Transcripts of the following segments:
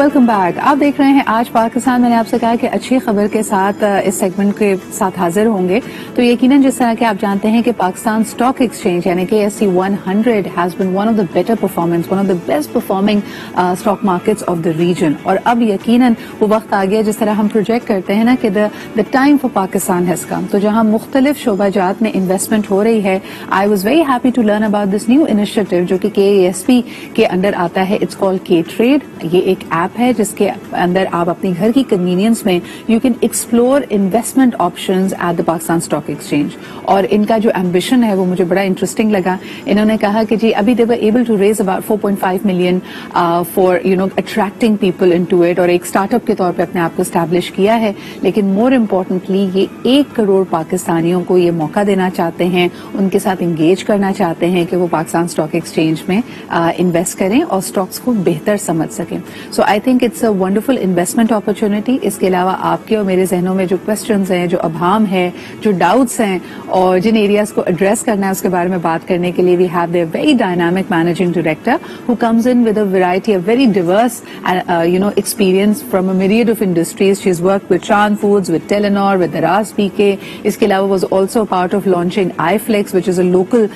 Welcome back. آپ دیکھ رہے ہیں آج پاکستان. میں نے آپ سے کہا کہ اچھی خبر کے ساتھ اس سیگمنٹ کے ساتھ حاضر ہوں گے. تو یقیناً جس طرح کہ آپ جانتے ہیں کہ پاکستان اسٹاک ایکسچینج یعنی کہ KSE 100 has been one of the better performance, one of the best performing stock markets of the region. اور اب یقیناً وہ وقت آ گیا جس طرح ہم پروجیکٹ کرتے ہیں نا کہ the time for Pakistan has come. تو جہاں مختلف شعبہ جات میں انویسٹمنٹ ہو رہی ہے, I was very happy to learn about this new initiative جو کہ KASP کے انڈر آتا ہے. It's called K-Trade. یہ ایک ایپ ہے جس کے اندر آپ اپنی گھر کی کنوینئنس میں you can explore investment options at the Pakistan stock exchange. اور ان کا جو ایمبیشن ہے وہ مجھے بڑا انٹرسٹنگ لگا. انہوں نے کہا کہ جی ابھی they were able to raise about 4.5 million for attracting people into it, اور ایک اسٹارٹ اپ کے طور پہ اپنے آپ کو اسٹیبلش کیا ہے. لیکن مور امپورٹنٹلی یہ 1 کروڑ پاکستانیوں کو یہ موقع دینا چاہتے ہیں, ان کے ساتھ انگیج کرنا چاہتے ہیں کہ وہ پاکستان اسٹاک ایکسچینج میں انویسٹ کریں اور اسٹاکس کو بہتر سمجھ سکیں. So I think it's a wonderful investment opportunity. اس کے علاوہ آپ کے اور میرے ذہنوں میں جو کوشچنز ہیں, جو ابہام ہے, جو ڈاؤٹس ہیں اور جن ایریاز کو ایڈریس کرنا ہے اس کے بارے میں بات کرنے کے لیے we have the very dynamic managing director who comes in with a variety a very diverse experience from a myriad of industries. She's worked with Chan Foods, with Telenor, with Daraz PK. اس کے علاوہ was also part of launching iFlex which is a local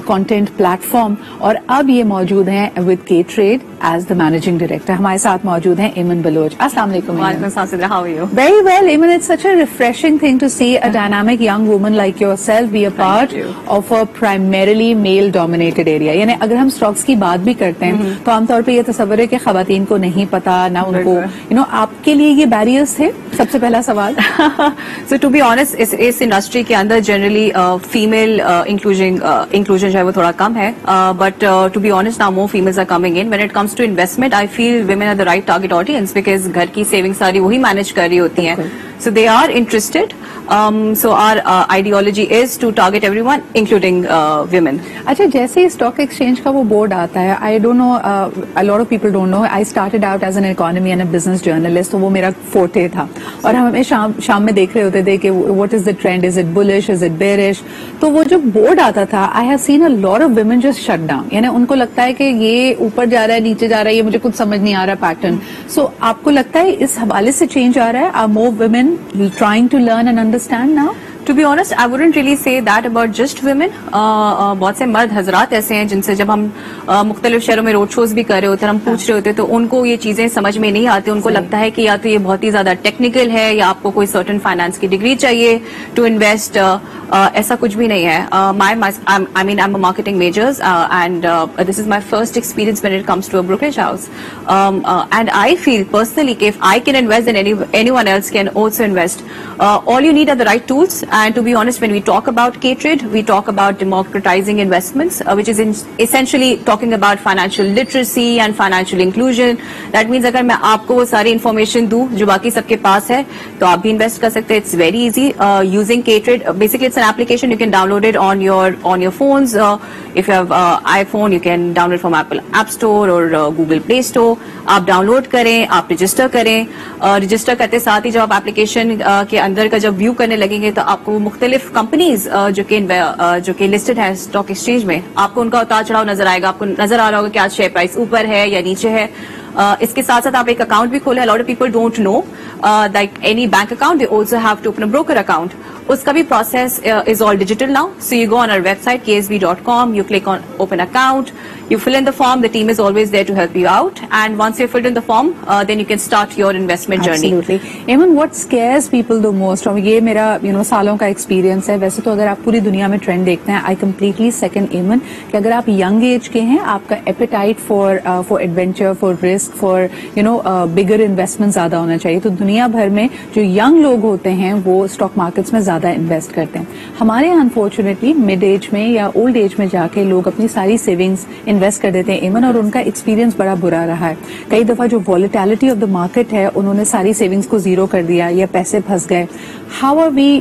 content platform. اور اب یہ موجود ہیں with K-Trade as the managing director. ہمارے ساتھ موجود ہیں ایمن بلوچ. السلام علیکم. وعلیکم السلام. How are you? Very well, Eamon. It's such a refreshing thing to see a dynamic young woman like yourself be a part of a primarily male-dominated area. یعنی اگر ہم اسٹاکس کی بات بھی کرتے ہیں تو عام طور پہ یہ تصور ہے کہ خواتین کو نہیں پتا, نہ ان کو آپ کے لیے یہ بیریئرز تھے. سب سے پہلا سوال. So to be honest, اس انڈسٹری کے اندر جنرلی فیمیل انکلوژن جو ہے وہ تھوڑا کم ہے, but to be honest now more females are coming in. When it comes to investment, I feel women are the right target audience because گھر کی سیونگ ساری وہی مینج کر رہی ہوتی ہیں. So they are interested. So our ideology is to target everyone, including women. اچھا, جیسے اسٹاک ایکسچینج کا وہ بورڈ آتا ہے, I don't know, a lot of people don't know. I started out as an economy and a business journalist, تو وہ میرا forte تھا. اور ہمیں شام میں دیکھ رہے ہوتے تھے کہ what is the trend, is it bullish, is it bearish. تو وہ جو بورڈ آتا تھا, I have seen a lot of women just shut down. یعنی ان کو لگتا ہے کہ یہ اوپر جا رہا ہے, نیچے جا رہا ہے, یہ مجھے کچھ سمجھ نہیں آ رہا پیٹرن. سو آپ کو لگتا ہے اس حوالے سے چینج آ رہا ہے؟ Are more women trying to learn and understand now? To be honest, I wouldn't really say that about just women. بہت سے مرد حضرات ایسے ہیں جن سے جب ہم مختلف شہروں میں روڈ شوز بھی کر رہے ہوتے ہیں, ہم پوچھ رہے ہوتے ہیں تو ان کو یہ چیزیں سمجھ میں نہیں آتی. ان کو لگتا ہے کہ یا تو یہ بہت ہی زیادہ ٹیکنیکل ہے یا آپ کو کوئی سرٹن فائنانس کی ڈگری چاہیے ٹو انویسٹ. ایسا کچھ بھی نہیں ہے. I mean, I'm a marketing major and this is my first experience when it comes to a brokerage house. And I feel personally if I can invest then anyone else can also invest. All you need are the right tools. And to be honest, when we talk about K-Trade, we talk about democratizing investments, which is essentially talking about financial literacy and financial inclusion. That means اگر میں آپ کو وہ ساری information دوں جو باقی سب کے پاس ہے تو آپ بھی انویسٹ کر سکتے ہیں. It's very easy using K-Trade. Basically, it's an application. You can download it on your phones. If you have iPhone, you can download from Apple App Store or Google Play Store. آپ download کریں, آپ register کریں. Register کرتے ساتھ ہی جب آپ application کے اندر کا جب ویو کرنے لگیں گے تو آپ کو مختلف کمپنیز جو کہ لسٹڈ ہے اسٹاک ایکسچینج میں, آپ کو ان کا اتار چڑھاؤ نظر آئے گا. آپ کو نظر آ رہا ہوگا کہ آج شیئر پرائس اوپر ہے یا نیچے ہے. اس کے ساتھ ساتھ آپ ایک اکاؤنٹ بھی کھولیں. A lot of people don't know like any bank account, they also have to open a broker account. اس کا بھی process is all digital now. So you go on our website ksb.com, you click on open account, you fill in the form, the team is always there to help you out, and once you've filled in the form then you can start your investment journey. Absolutely. Eamon, what scares people the most? یہ میرا سالوں کا experience ہے. ویسے تو اگر آپ پوری دنیا میں ٹرینڈ دیکھتے ہیں, I completely second Eamon کہ اگر آپ ینگ ایج کے ہیں, آپ کا appetite for adventure, for risk, for bigger investment زیادہ ہونا چاہیے. تو دنیا بھر میں جو ینگ لوگ ہوتے ہیں وہ اسٹاک مارکیٹس میں زیادہ انویسٹ کرتے ہیں. ہمارے یہاں انفارچونیٹلی مڈ ایج میں یا اولڈ ایج میں جا کے لوگ اپنی ساری سیونگز انویسٹ کر دیتے ہیں ایمن, اور ان کا ایکسپیرینس بڑا برا رہا ہے. کئی دفعہ جو والیٹیلٹی آف دا مارکیٹ ہے انہوں نے ساری سیونگز کو زیرو کر دیا یا پیسے پھنس گئے. ہاؤ آر وی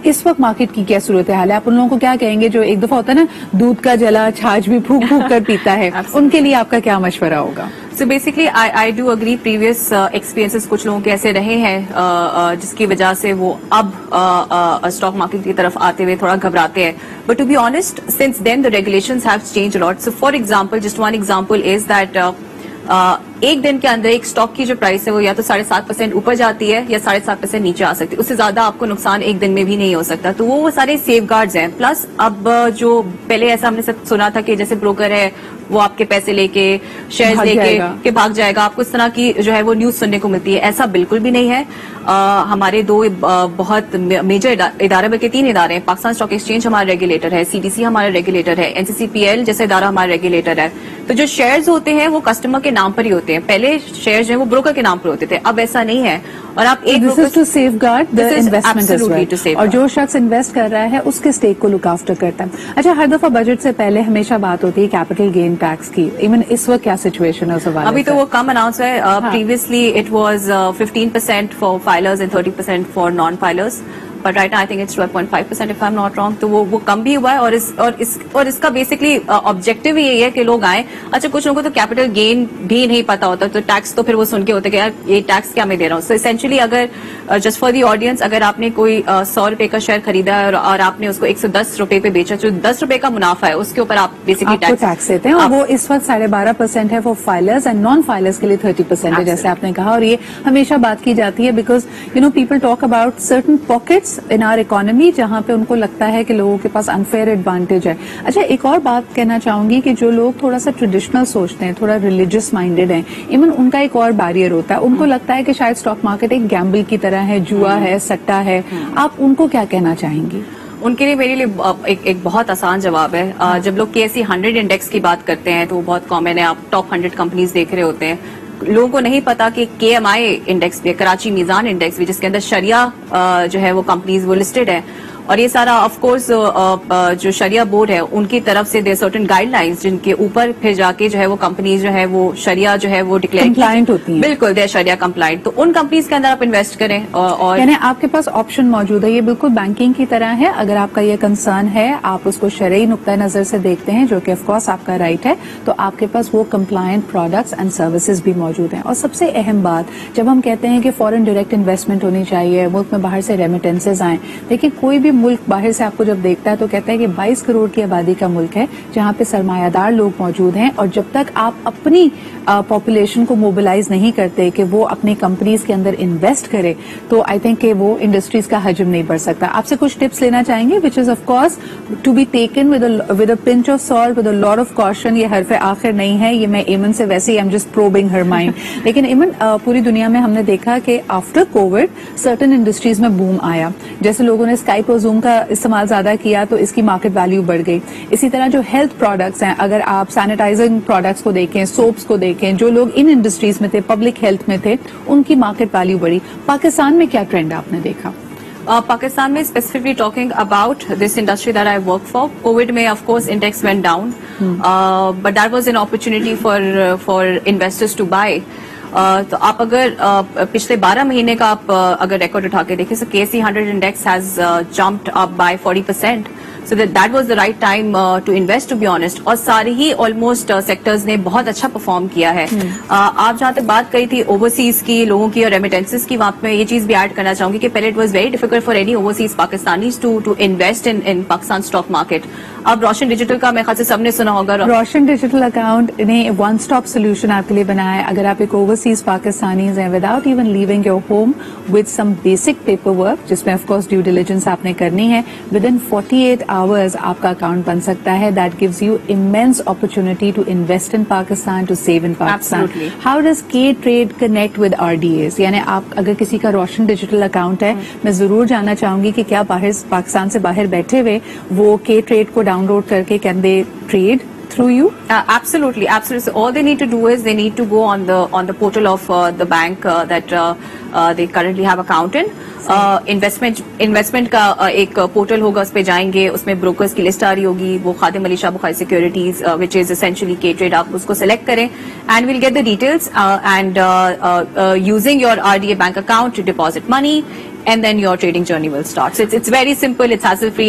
اس وقت مارکیٹ کی کیا صورت حال ہے؟ آپ ان لوگوں کو کیا کہیں گے جو ایک دفعہ ہوتا ہے نا دودھ کا جلا چھاچھ بھی پھونک پھونک کر پیتا ہے, ان کے لیے آپ کا کیا مشورہ ہوگا؟ So basically, I do agree. Previous experiences کچھ لوگوں کے ایسے رہے ہیں جس کی وجہ سے وہ اب اسٹاک مارکیٹ کی طرف آتے ہوئے تھوڑا گھبراتے ہیں. But to be honest, since then the regulations have changed a lot. So for example, just one example is that ایک دن کے اندر ایک اسٹاک کی جو پرائس ہے وہ یا تو 7.5% اوپر جاتی ہے یا 7.5% نیچے آ سکتی ہے, اس سے زیادہ آپ کو نقصان ایک دن میں بھی نہیں ہو سکتا. تو وہ سارے سیف گارڈز ہیں. پلس اب جو پہلے ایسا ہم نے سنا تھا کہ جیسے بروکر ہے وہ آپ کے پیسے لے کے شیئر لے کے بھاگ جائے گا, آپ کو اس طرح کی جو ہے وہ نیوز سننے کو ملتی ہے. ایسا بالکل بھی نہیں ہے. ہمارے دو بہت میجر ادارے, بلکہ 3 ادارے ہیں. پاکستان اسٹاک ایکسچینج ہمارا ریگولیٹر ہے, CDC ہمارا ریگولیٹر ہے, NCCPL جیسے ادارہ ہمارا ریگولیٹر ہے. تو جو شیئرز ہوتے ہیں وہ کسٹمر کے نام پر ہی ہوتے ہیں. پہلے شیئرز جو ہیں وہ بروکر کے نام پر ہوتے تھے, اب ایسا نہیں ہے. اور آپ ایک to safeguard the investment, اور جو شخص انویسٹ کر رہا ہے اس کے اسٹیک کو لک آفٹر کرتا ہے. اچھا, ہر دفعہ بجٹ سے پہلے ہمیشہ بات ہوتی ہے کیپٹل گین ٹیکس کی. ایون اس وقت کیا سچویشن ہے اس حوالے سے؟ ابھی تو وہ کم اناؤنس ہے. Previously it was 15% for filers and 30% for non filers, but right I think it's 12.5% if I am not wrong. تو وہ کم بھی ہوا ہے. اور اس کا بیسکلی آبجیکٹو ہی یہی ہے کہ لوگ آئیں. اچھا, کچھ لوگوں کو تو کیپٹل گین بھی نہیں پتا ہوتا, تو ٹیکس تو پھر وہ سن کے ہوتے کہ یار یہ ٹیکس کیا میں دے رہا ہوں. سو اسینشلی اگر جسٹ فار دی آڈینس, اگر آپ نے کوئی 100 روپے کا شیئر خریدا ہے اور آپ نے اس کو 110 روپے پہ بیچا, جو 10 روپے کا منافع ہے اس کے اوپر آپ بیسکلی ٹیکس دیتے ہیں. اور وہ اس وقت 12.5% ہے for filers and non filers کے لیے 30% ہے, جیسے آپ نے کہا. اور یہ ہمیشہ بات کی جاتی ہے because people talk about certain pockets in our economy جہاں پہ ان کو لگتا ہے کہ لوگوں کے پاس انفیئر ایڈوانٹیج ہے. اچھا, ایک اور بات کہنا چاہوں گی کہ جو لوگ تھوڑا سا ٹریڈیشنل سوچتے ہیں, تھوڑا ریلیجس مائنڈیڈ ہیں, ایون ان کا ایک اور بیریئر ہوتا ہے. ان کو لگتا ہے کہ شاید اسٹاک مارکیٹ ایک گیمبل کی طرح ہے, جوا ہے, سٹا ہے. آپ ان کو کیا کہنا چاہیں گی؟ ان کے لیے میرے لیے ایک بہت آسان جواب ہے. جب لوگ KSE 100 انڈیکس کی بات کرتے ہیں تو وہ بہت کامن ہے. آپ ٹاپ 100 کمپنیز دیکھ رہے ہوتے ہیں. لوگوں کو نہیں پتا کہ KMI انڈیکس بھی ہے, کراچی میزان انڈیکس بھی, جس کے اندر شریعہ جو ہے وہ کمپنیز وہ لسٹڈ ہے. اور یہ سارا آف کورس جو شریعہ بورڈ ہے ان کی طرف سے دیر سرٹن گائیڈ لائنس جن کے اوپر پھر جا کے جو ہے وہ کمپنیز جو ہے وہ شریعہ جو ہے وہ ڈکلیئر کمپلائنٹ ہوتی ہیں. بالکل, دیر شریعہ کمپلائنٹ. تو ان کمپنیز کے اندر آپ انویسٹ کریں. اور یعنی آپ کے پاس آپشن موجود ہے. یہ بالکل بینکنگ کی طرح ہے. اگر آپ کا یہ کنسرن ہے, آپ اس کو شرعی نقطۂ نظر سے دیکھتے ہیں, جو کہ آف کورس آپ کا رائٹ ہے, تو آپ کے پاس وہ کمپلائنٹ پروڈکٹس اینڈ سروسز بھی موجود ہیں. اور سب سے اہم بات, جب ہم کہتے ہیں کہ فورن ڈائریکٹ انویسٹمنٹ ہونی چاہیے, ملک میں باہر سے ریمیٹنسز آئیں. دیکھیں, کوئی بھی ملک باہر سے آپ کو جب دیکھتا ہے تو کہتا ہے کہ 22 کروڑ کی آبادی کا ملک ہے جہاں پہ سرمایہ دار لوگ موجود ہیں, اور جب تک آپ اپنی پاپولیشن کو موبلائز نہیں کرتے کہ وہ اپنی کمپنیز کے اندر انویسٹ کرے, تو آئی تھنک کہ وہ انڈسٹریز کا حجم نہیں بڑھ سکتا. آپ سے کچھ ٹپس لینا چاہیں گے which is of course to be taken with a pinch of salt, with a lot of caution. یہ حرف آخر نہیں ہے, یہ میں ایمن سے ویسے ہی I'm just probing her mind. لیکن ایمن, پوری دنیا میں ہم نے دیکھا کہ آفٹر کووڈ سرٹن انڈسٹریز میں بوم آیا. جیسے لوگوں نے اسکائپ اور زوم کا استعمال زیادہ کیا تو اس کی مارکیٹ ویلیو بڑھ گئی. اسی طرح جو ہیلتھ پروڈکٹس ہیں, اگر آپ سینیٹائزنگ پروڈکٹس کو دیکھیں, سوپس کو دیکھیں, جو لوگ ان انڈسٹریز میں تھے, پبلک ہیلتھ میں تھے, ان کی مارکیٹ ویلیو بڑھی. پاکستان میں کیا ٹرینڈ آپ نے دیکھا؟ پاکستان میں specifically talking about this industry that I work for, covid میں of course index went down, but that was an opportunity for investors to buy. تو آپ اگر پچھلے 12 مہینے کا آپ اگر ریکارڈ اٹھا کے دیکھیں, سو KSE 100 index has jumped up by 40%. So that was the right time to invest, to be honest. اور سارے ہی آلموسٹ سیکٹرز نے بہت اچھا پرفارم کیا ہے. آپ جہاں تک بات کری تھی اوورسیز کی, لوگوں کی اور ریمیٹنسز کی, وہاں میں یہ چیز بھی ایڈ کرنا چاہوں گی کہ پہلے it was very difficult for any overseas Pakistanis to invest in Pakistan stock market. اب روشن ڈیجیٹل کا میں خیال سے سب نے سنا ہوگا. روشن ڈیجیٹل اکاؤنٹ نے ون اسٹاپ سولوشن آپ کے لیے بنایا ہے. اگر آپ ایک اوورسیز پاکستانیز ہیں, without even leaving your home, with some basic paperwork جس میں آف کورس ڈیو ڈیلیجنس آپ نے کرنی ہے, ود ان 48 hours آپ کا اکاؤنٹ بن سکتا ہے. That gives you immense opportunity to invest in Pakistan, to save in Pakistan. Absolutely. How does K-Trade connect with RDAs? یعنی آپ اگر کسی کا روشن ڈیجیٹل اکاؤنٹ ہے, میں ضرور جاننا چاہوں گی کہ کیا پاکستان سے باہر بیٹھے ہوئے وہ K-Trade کو ڈاؤن لوڈ کر کے can they trade through you? Absolutely. So all they need to do is they need to go on the portal of the bank that they currently have account in. Investment کا ایک portal ہوگا, اس پہ جائیں گے, اس میں brokers کی list آ رہی ہوگی, وہ خادم علی شاہ بخاری securities which is essentially K-Trade, آپ اس کو سلیکٹ کریں and we'll get the details and using your RDA bank account to deposit money. and then your trading journey will start. So it's very simple, it's hassle free,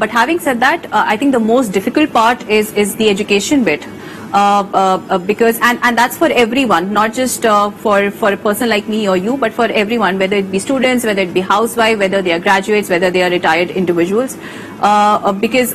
But having said that, I think the most difficult part is the education bit. Because and that's for everyone, not just for a person like me or you, but for everyone, whether it be students, whether it be housewife, whether they are graduates, whether they are retired individuals, because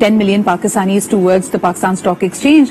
10 million Pakistanis towards the Pakistan Stock Exchange,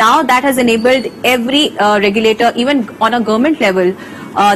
Now that has enabled every regulator, even on a government level,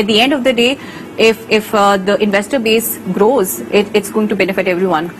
at the end of the day, if the investor base grows, it's going to benefit everyone.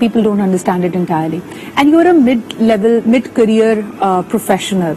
people don't understand it entirely, and you're a mid-career professional.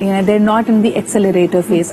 they're not in the accelerator phase.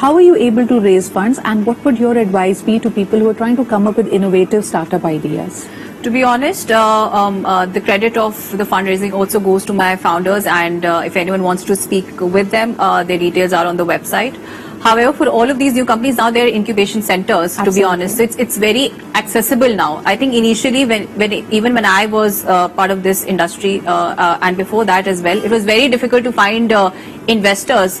How are you able to raise funds, and what would your advice be to people who are trying to come up with innovative startup ideas? To be honest, the credit of the fundraising also goes to my founders, and if anyone wants to speak with them, their details are on the website. However, for all of these new companies, now they're incubation centers. Absolutely. To be honest, so it's very accessible now. I think initially, when I was part of this industry, and before that as well, it was very difficult to find investors.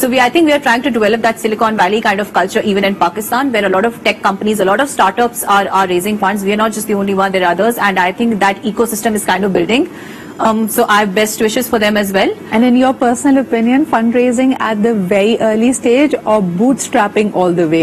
So I think we are trying to develop that Silicon Valley kind of culture even in Pakistan, where a lot of tech companies, a lot of startups are raising funds. We are not just the only one, there are others, and I think that ecosystem is kind of building. So I have best wishes for them as well. And in your personal opinion, fundraising at the very early stage or bootstrapping all the way,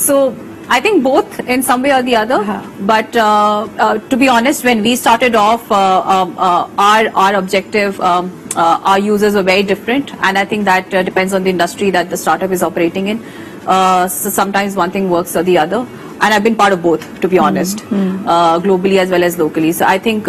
So I think both in some way or the other. But to be honest, when we started off, our objective, our users were very different, and I think that depends on the industry that the startup is operating in. So sometimes one thing works or the other. And I've been part of both, to be honest, globally as well as locally. So I think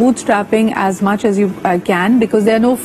bootstrapping as much as you can, because there are no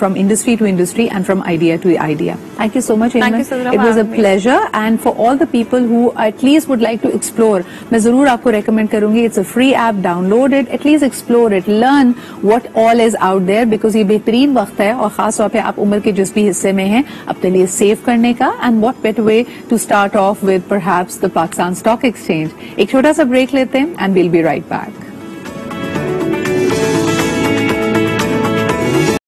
from industry to industry and from idea to idea. Thank you so much, Eamon. Thank you, Sadra. It was a pleasure. pleasure, and for all the people who at least would like to explore, میں ضرور آپ کو recommend کروں گی. It's a free app, download it, at least explore it, learn what all is out there, because یہ بہترین وقت ہے اور خاص طور پہ آپ عمر کے جس بھی حصے میں ہیں اپنے لیے سیو کرنے کا. And what better way to start off with perhaps the Pakistan Stock Exchange. ایک چھوٹا سا بریک لیتے ہیں and we'll be right back.